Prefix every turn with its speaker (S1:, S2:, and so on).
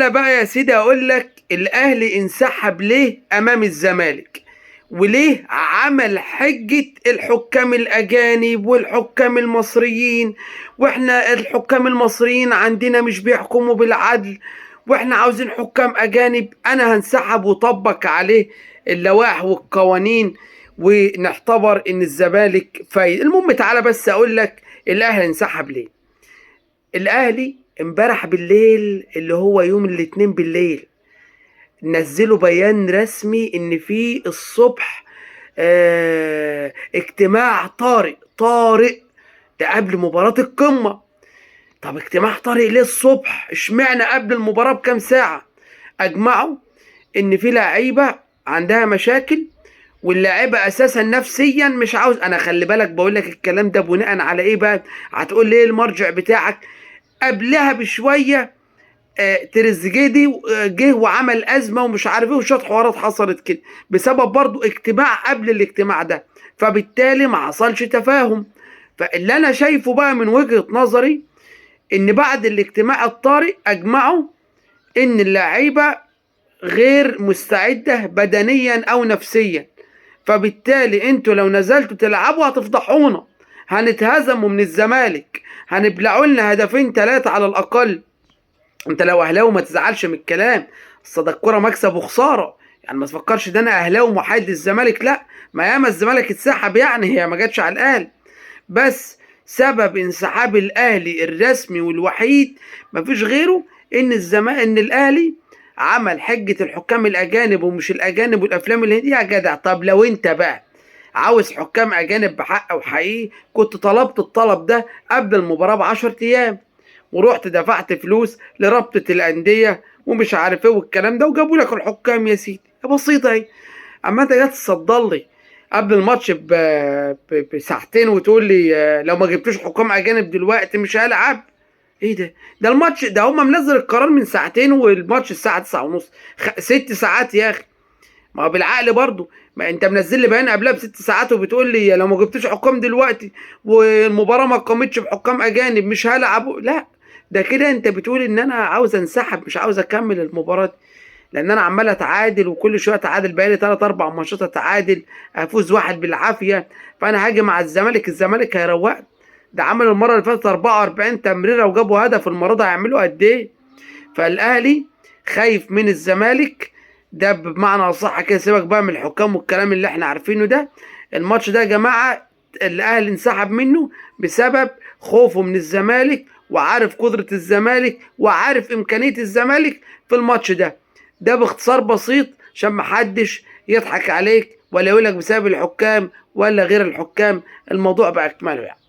S1: انا بقى يا سيدي اقول لك الاهلي انسحب ليه امام الزمالك، وليه عمل حجة الحكام الاجانب والحكام المصريين، واحنا الحكام المصريين عندنا مش بيحكموا بالعدل، واحنا عاوزين حكام اجانب. انا هنسحب وطبق عليه اللوائح والقوانين ونعتبر ان الزمالك فايد. المهم تعالى بس اقول لك الاهلي انسحب ليه. الاهلي امبارح بالليل اللي هو يوم الاثنين بالليل نزلوا بيان رسمي ان في الصبح اجتماع طارئ ده قبل مباراة القمة. طب اجتماع طارئ ليه الصبح؟ اشمعنى قبل المباراة بكام ساعة؟ اجمعوا ان في لعيبة عندها مشاكل، واللاعيبه اساسا نفسيا مش عاوز. انا خلي بالك بقول لك الكلام ده بناء على ايه بقى؟ هتقول لي ايه المرجع بتاعك؟ قبلها بشويه تريزيجيه دي جه وعمل ازمه ومش عارف ايه وشويه حوارات حصلت كده بسبب برضو اجتماع قبل الاجتماع ده، فبالتالي ما حصلش تفاهم. فاللي انا شايفه بقى من وجهه نظري ان بعد الاجتماع الطارئ اجمعوا ان اللعيبه غير مستعده بدنيا او نفسيا، فبالتالي انتوا لو نزلتوا تلعبوا هتفضحونا، هنتهزموا من الزمالك، هنبلعوا لنا هدفين ثلاثة على الأقل. انت لو أهلاوي ما تزعلش من الكلام، اصل ده الكورة مكسب وخسارة، يعني ما تفكرش ده أنا أهلاوي محايد للزمالك، لا، ما ياما الزمالك اتسحب، يعني هي ما جاتش على الأهلي. بس سبب انسحاب الأهلي الرسمي والوحيد مفيش غيره إن الأهلي عمل حجة الحكام الأجانب ومش الأجانب والأفلام الهندية. يا جدع طب لو أنت بقى عاوز حكام أجانب بحق وحقيقي كنت طلبت الطلب ده قبل المباراة ب10 أيام، ورحت دفعت فلوس لرابطة الأندية ومش عارف إيه والكلام ده، وجابوا لك الحكام يا سيدي، بسيطة أهي. أما أنت جاي تصدر لي قبل الماتش بساعتين وتقول لي لو ما جبتوش حكام أجانب دلوقتي مش هلعب. ايه ده؟ ده الماتش ده هم منزل القرار من ساعتين والماتش الساعة 9:30، 6 ساعات يا اخي. ما هو بالعقل برضو، ما انت منزل لي بيان قبلها ب6 ساعات وبتقول لي لو ما جبتش حكام دلوقتي والمباراة ما قامتش بحكام اجانب مش هلعب. لا، ده كده انت بتقول ان انا عاوز انسحب، مش عاوز اكمل المباراة دي، لان انا عمال اتعادل وكل شويه اتعادل، بقالي 3 4 ماتشات اتعادل، افوز واحد بالعافيه، فانا هاجي مع الزمالك هيروقني. ده عملوا المره اللي فاتت 44 تمريره وجابوا هدف، المره دي هيعملوا قد ايه؟ فالاهلي خايف من الزمالك، ده بمعنى اصح كده. سيبك بقى من الحكام والكلام اللي احنا عارفينه ده. الماتش ده يا جماعه الاهلي انسحب منه بسبب خوفه من الزمالك، وعارف قدره الزمالك وعارف امكانيه الزمالك في الماتش ده. ده باختصار بسيط عشان محدش يضحك عليك ولا يقولك بسبب الحكام ولا غير الحكام، الموضوع بأكمله يعني.